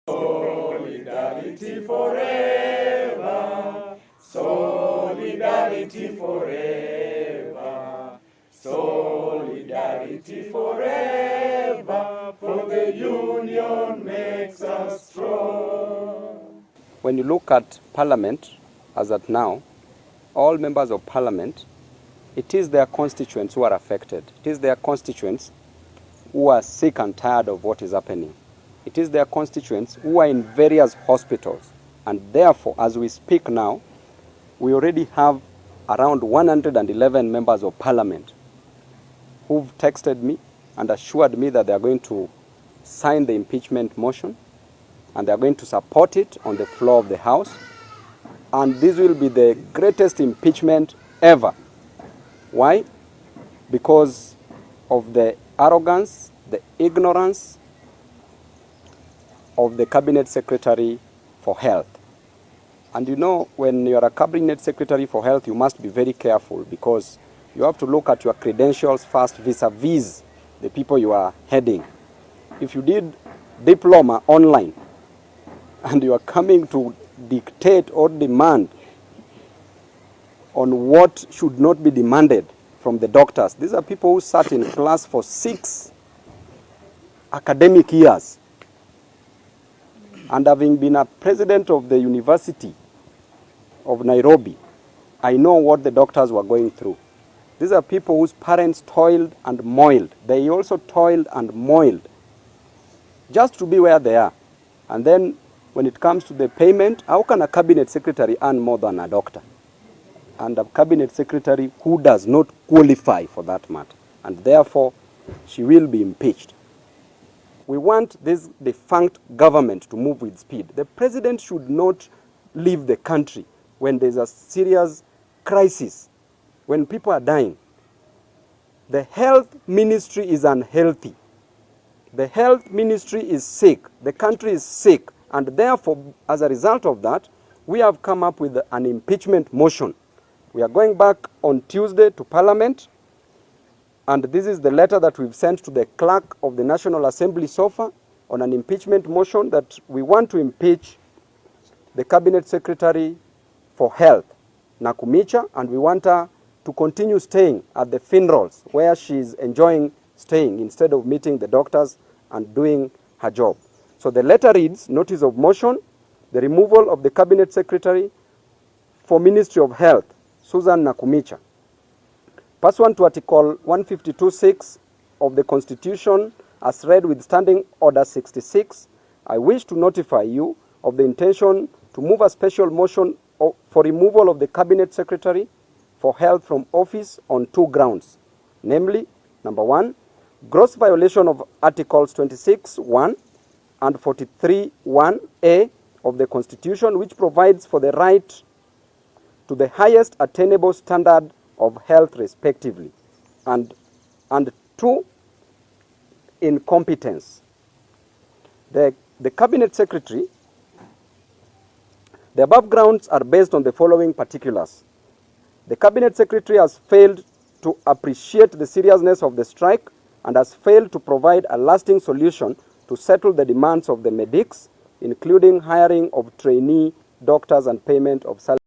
Solidarity forever, solidarity forever, solidarity forever, for the union makes us strong. When you look at Parliament, as at now, all members of Parliament, it is their constituents who are affected. It is their constituents who are sick and tired of what is happening. It is their constituents who are in various hospitals. And therefore, as we speak now, we already have around 111 members of Parliament who've texted me and assured me that they are going to sign the impeachment motion and they are going to support it on the floor of the House. And this will be the greatest impeachment ever. Why? Because of the arrogance, the ignorance of the Cabinet Secretary for Health. And you know, when you are a Cabinet Secretary for Health, you must be very careful because you have to look at your credentials first vis-a-vis the people you are heading. If you did diploma online and you are coming to dictate or demand on what should not be demanded from the doctors, these are people who sat in class for 6 academic years. And having been a president of the University of Nairobi, I know what the doctors were going through. These are people whose parents toiled and moiled. They also toiled and moiled just to be where they are. And then when it comes to the payment, how can a cabinet secretary earn more than a doctor? And a cabinet secretary who does not qualify for that matter. And therefore, she will be impeached. We want this defunct government to move with speed. The president should not leave the country when there's a serious crisis, when people are dying. The health ministry is unhealthy. The health ministry is sick. The country is sick. And therefore, as a result of that, we have come up with an impeachment motion. We are going back on Tuesday to Parliament. And this is the letter that we've sent to the clerk of the National Assembly so far on an impeachment motion that we want to impeach the Cabinet Secretary for Health, Nakhumicha, and we want her to continue staying at the funerals where she's enjoying staying instead of meeting the doctors and doing her job. So the letter reads, Notice of Motion, the removal of the Cabinet Secretary for Ministry of Health, Susan Nakhumicha. Pursuant to Article 152(6) of the Constitution, as read with Standing Order 66, I wish to notify you of the intention to move a special motion for removal of the Cabinet Secretary for Health from office on 2 grounds, namely, number 1, gross violation of Articles 26(1) and 43(1)(a) of the Constitution, which provides for the right to the highest attainable standard of health respectively, and 2, incompetence. The Cabinet Secretary, the above grounds are based on the following particulars. The Cabinet Secretary has failed to appreciate the seriousness of the strike and has failed to provide a lasting solution to settle the demands of the medics, including hiring of trainee doctors and payment of salaries.